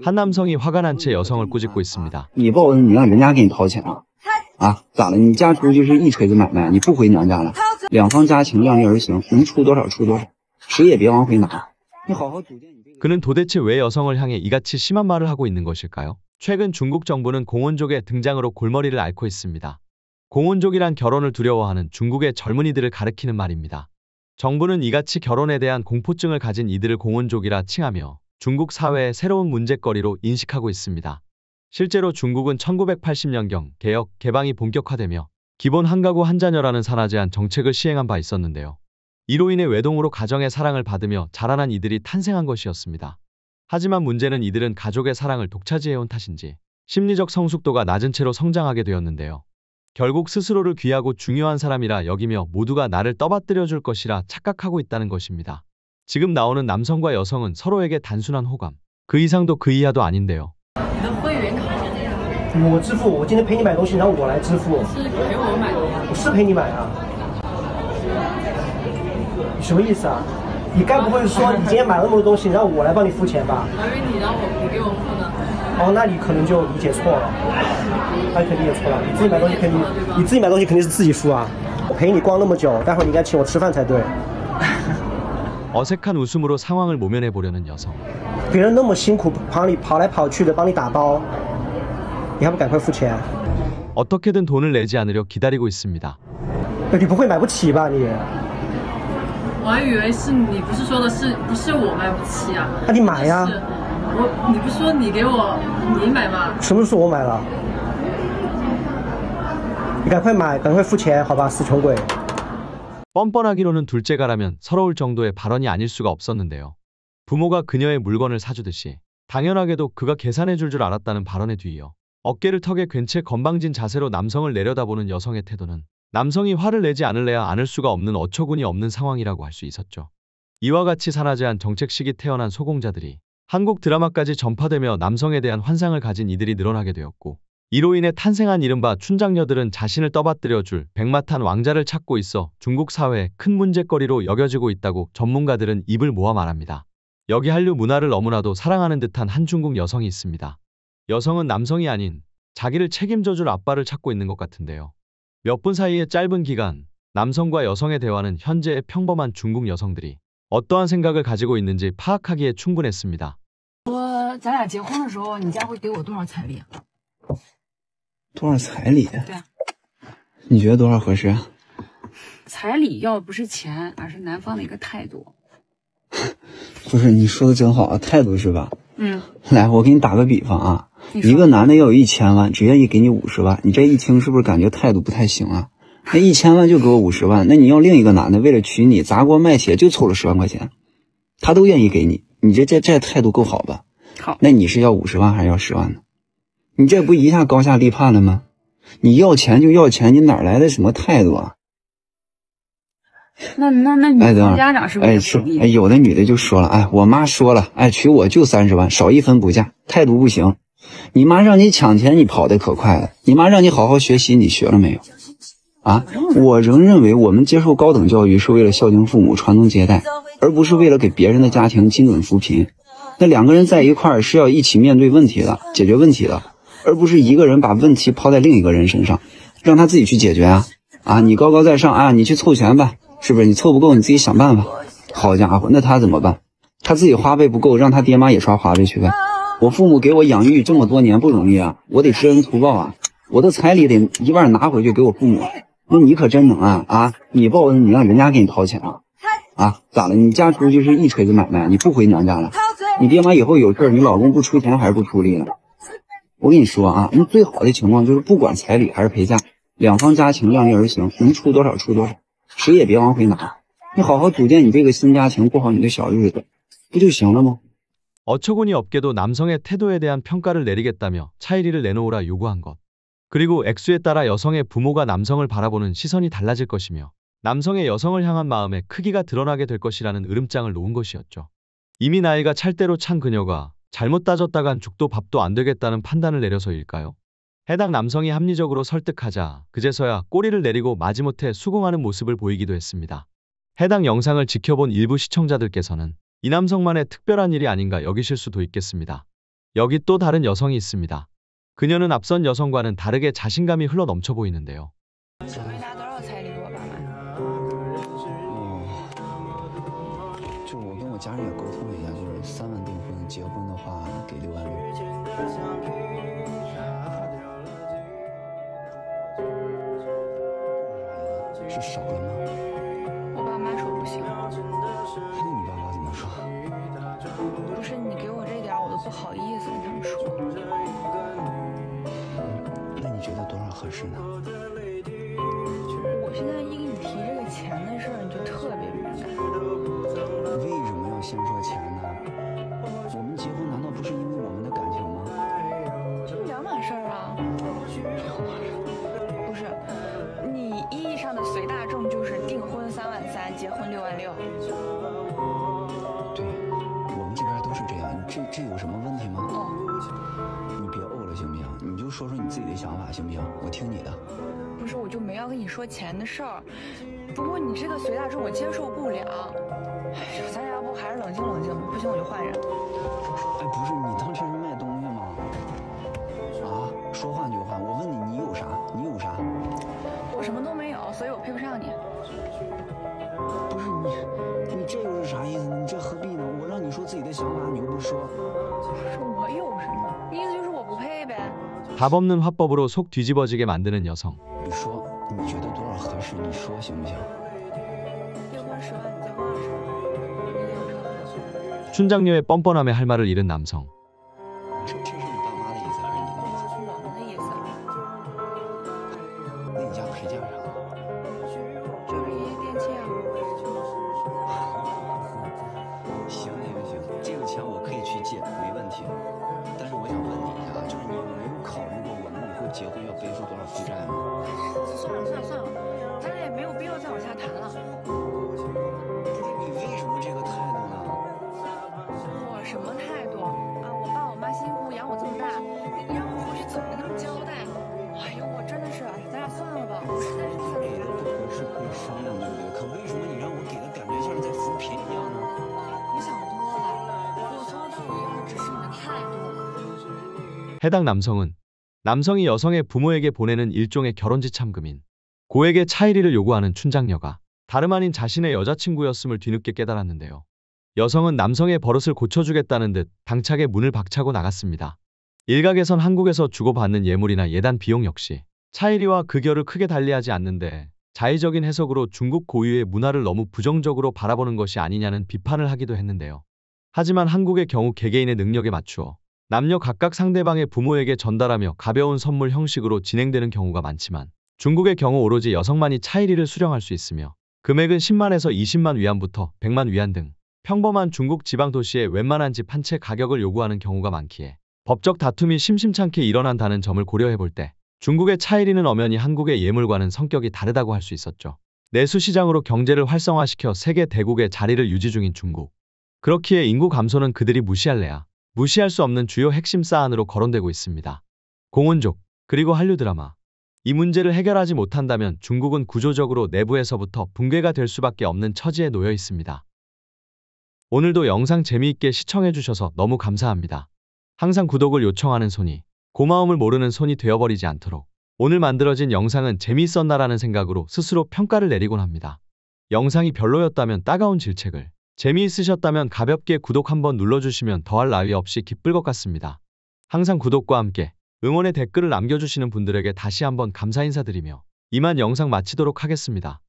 한 남성이 화가 난 채 여성을 꾸짖고 있습니다. 你报恩，你让人家给你掏钱啊？啊，咋了？你嫁出去是一锤子买卖，你不回娘家了？两方家情量力而行，能出多少出多少，谁也别往回拿。你好好组建你这个。 그는 도대체 왜 여성을 향해 이같이 심한 말을 하고 있는 것일까요? 최근 중국 정부는 공혼족의 등장으로 골머리를 앓고 있습니다. 공혼족이란 결혼을 두려워하는 중국의 젊은이들을 가리키는 말입니다. 정부는 이같이 결혼에 대한 공포증을 가진 이들을 공혼족이라 칭하며 중국 사회의 새로운 문제거리로 인식하고 있습니다. 실제로 중국은 1980년경 개혁, 개방이 본격화되며 기본 한 가구 한 자녀라는 산하 제한 정책을 시행한 바 있었는데요. 이로 인해 외동으로 가정의 사랑을 받으며 자라난 이들이 탄생한 것이었습니다. 하지만 문제는 이들은 가족의 사랑을 독차지해온 탓인지 심리적 성숙도가 낮은 채로 성장하게 되었는데요. 결국 스스로를 귀하고 중요한 사람이라 여기며 모두가 나를 떠받들여 줄 것이라 착각하고 있다는 것입니다. 지금 나오는 남성과 여성은 서로에게 단순한 호감, 그 이상도 그 이하도 아닌데요. 我支付，我今天陪你买东西，然后我来支付。是陪我买的呀？我是陪你买啊。你什么意思啊？你该不会说你今天买了那么多东西，让我来帮你付钱吧？我以为你让你给我付呢。哦，那你可能就理解错了，那肯定也错了。你自己买东西肯定是自己付啊。我陪你逛那么久，待会儿你应该请我吃饭才对。 어색한 웃음으로 상황을 모면해 보려는 여성. 别人那么辛苦跑来跑去的帮你打包，你还不赶快付钱？ 어떻게든 돈을 내지 않으려 기다리고 있습니다. 你不会买不起吧你？ 我还以为是你，不是说的是不是我买不起啊？那你买呀！你不是说你给我你买吗？什么时候我买了？你赶快买，赶快付钱，好吧，死穷鬼！ 뻔뻔하기로는 둘째가라면 서러울 정도의 발언이 아닐 수가 없었는데요. 부모가 그녀의 물건을 사주듯이 당연하게도 그가 계산해 줄 알았다는 발언에 뒤이어 어깨를 턱에 괜 채 건방진 자세로 남성을 내려다보는 여성의 태도는 남성이 화를 내지 않을래야 않을 수가 없는 어처구니 없는 상황이라고 할 수 있었죠. 이와 같이 산하 제한 정책 시기 태어난 소공자들이 한국 드라마까지 전파되며 남성에 대한 환상을 가진 이들이 늘어나게 되었고 이로 인해 탄생한 이른바 춘장녀들은 자신을 떠받들여줄 백마탄 왕자를 찾고 있어 중국 사회에 큰 문제거리로 여겨지고 있다고 전문가들은 입을 모아 말합니다. 여기 한류 문화를 너무나도 사랑하는 듯한 한 중국 여성이 있습니다. 여성은 남성이 아닌 자기를 책임져줄 아빠를 찾고 있는 것 같은데요. 몇 분 사이의 짧은 기간, 남성과 여성의 대화는 현재의 평범한 중국 여성들이 어떠한 생각을 가지고 있는지 파악하기에 충분했습니다. 说咱俩结婚的时候，你家会给我多少彩礼啊？ 多少彩礼？对啊，你觉得多少合适啊？彩礼要不是钱，而是男方的一个态度。不是，你说的真好啊，态度是吧？嗯，来，我给你打个比方啊，你说一个男的要有1000万，只愿意给你50万，你这一听是不是感觉态度不太行啊？那1000万就给我50万，那你要另一个男的为了娶你砸锅卖铁就凑了10万块钱，他都愿意给你，你这态度够好吧？好，那你是要50万还是要10万呢？你这不一下高下立判了吗？你要钱就要钱，你哪来的什么态度啊？那女哎，等会儿，方家长是不哎是鼓励？哎，有的女的就说了，哎，我妈说了，哎，娶我就30万，少一分不嫁，态度不行。你妈让你抢钱，你跑得可快了；你妈让你好好学习，你学了没有？啊，我仍认为我们接受高等教育是为了孝敬父母、传宗接代，而不是为了给别人的家庭精准扶贫。那两个人在一块儿是要一起面对问题的，解决问题的，而不是一个人把问题抛在另一个人身上，让他自己去解决啊！啊，你高高在上啊，你去凑钱吧，是不是？你凑不够，你自己想办法。好家伙，那他怎么办？他自己花呗不够，让他爹妈也刷花呗去呗。我父母给我养育这么多年不容易啊，我得知恩图报啊，我的彩礼得1半拿回去给我父母。那你可真能啊啊！你报恩，你让人家给你掏钱啊？啊，咋了？你嫁出去是一锤子买卖，你不回娘家了？你爹妈以后有事儿，你老公不出钱还是不出力了？我跟你说啊，那最好的情况就是不管彩礼还是陪嫁，两方家情量力而行，能出多少出多少，谁也别往回拿。你好好组建你这个新家庭，过好你的小日子，不就行了吗？ 어처구니 없게도 남성의 태도에 대한 평가를 내리겠다며 차이리를 내놓으라 요구한 것. 그리고 액수에 따라 여성의 부모가 남성을 바라보는 시선이 달라질 것이며 남성의 여성을 향한 마음의 크기가 드러나게 될 것이라는 으름장을 놓은 것이었죠. 이미 나이가 찰대로 찬 그녀가 잘못 따졌다간 죽도 밥도 안 되겠다는 판단을 내려서일까요? 해당 남성이 합리적으로 설득하자 그제서야 꼬리를 내리고 마지못해 수긍하는 모습을 보이기도 했습니다. 해당 영상을 지켜본 일부 시청자들께서는 이 남성만의 특별한 일이 아닌가 여기실 수도 있겠습니다. 여기 또 다른 여성이 있습니다. 그녀는 앞선 여성과는 다르게 자신감이 흘러 넘쳐 보이는데요. 准备拿多少彩礼给我爸妈？就我跟我家人也沟通了一下，就是3万订婚，结婚的话给6万6。是少了吗？我爸妈说不行。那你爸妈怎么说？不是你给我这点儿，我都不好意思跟他们说。那你觉得多少合适呢？我现在一给你提这个钱的事儿，你就特别敏感。为什么要先说钱呢？我们结婚难道不是因为我们的感情吗？这两码事儿啊。不是，你意义上的随大众就是订婚3万3，结婚6万6。对，我们这边都是这样，这有什么问题吗？哦，你别怄了行不行？你就说说你自己的想法行不行？我听你的。不是，我就没要跟你说钱的事儿。不过你这个随大众我接受不了。哎呦，咱要不还是冷静冷静吧？不行我就换人。哎，不是，你当这是卖东西吗？啊，说换就换。我问你，你有啥？你有啥？我什么都没有，所以我配不上你。不是你这又是啥意思呢？你这何必呢？我让你说自己的想法，你又不说。说我有什么？意思就是我不配呗。 답 없는 화법으로 속 뒤집어지게 만드는 여성. 你说，你觉得多少合适？你说行不行？订婚10万，结婚20万，你得有这个。 춘장녀의 뻔뻔함에 할 말을 잃은 남성. 这是你爸妈的意思还是你的意思？我们的意思，那你家陪嫁啥？就是一夜电器啊。行，这个钱我可以去借，没问题。但是我想问你一下，就是你有没有考虑过我们以后结婚要背负多少负债吗？算了，咱俩也没有必要再往下谈了。不是你为什么这个态度呢？我什么态度啊？我爸我妈辛苦养我这么大，你让我回去怎么跟他们交代？哎呦，我真的是，咱俩算了吧，我实在是太累了。是可以商量对不对？可为什么你让我给的感觉像是在扶贫一样呢？你想多了，我从头到尾要的只是你的态度。 해당 남성은 남성이 여성의 부모에게 보내는 일종의 결혼지 참금인 고액의 차일이를 요구하는 춘장녀가 다름 아닌 자신의 여자친구였음을 뒤늦게 깨달았는데요. 여성은 남성의 버릇을 고쳐주겠다는 듯 당차게 문을 박차고 나갔습니다. 일각에선 한국에서 주고받는 예물이나 예단 비용 역시 차일이와 그 결을 크게 달리하지 않는데 자의적인 해석으로 중국 고유의 문화를 너무 부정적으로 바라보는 것이 아니냐는 비판을 하기도 했는데요. 하지만 한국의 경우 개개인의 능력에 맞추어 남녀 각각 상대방의 부모에게 전달하며 가벼운 선물 형식으로 진행되는 경우가 많지만 중국의 경우 오로지 여성만이 차일이를 수령할 수 있으며 금액은 10만에서 20만 위안부터 100만 위안 등 평범한 중국 지방 도시의 웬만한 집 한 채 가격을 요구하는 경우가 많기에 법적 다툼이 심심찮게 일어난다는 점을 고려해 볼 때 중국의 차일이는 엄연히 한국의 예물과는 성격이 다르다고 할 수 있었죠. 내수 시장으로 경제를 활성화시켜 세계 대국의 자리를 유지 중인 중국. 그렇기에 인구 감소는 그들이 무시할래야 무시할 수 없는 주요 핵심 사안으로 거론되고 있습니다. 공혼족, 그리고 한류 드라마. 이 문제를 해결하지 못한다면 중국은 구조적으로 내부에서부터 붕괴가 될 수밖에 없는 처지에 놓여 있습니다. 오늘도 영상 재미있게 시청해주셔서 너무 감사합니다. 항상 구독을 요청하는 손이 고마움을 모르는 손이 되어버리지 않도록 오늘 만들어진 영상은 재미있었나라는 생각으로 스스로 평가를 내리곤 합니다. 영상이 별로였다면 따가운 질책을, 재미있으셨다면 가볍게 구독 한번 눌러주시면 더할 나위 없이 기쁠 것 같습니다. 항상 구독과 함께 응원의 댓글을 남겨주시는 분들에게 다시 한번 감사 인사드리며 이만 영상 마치도록 하겠습니다.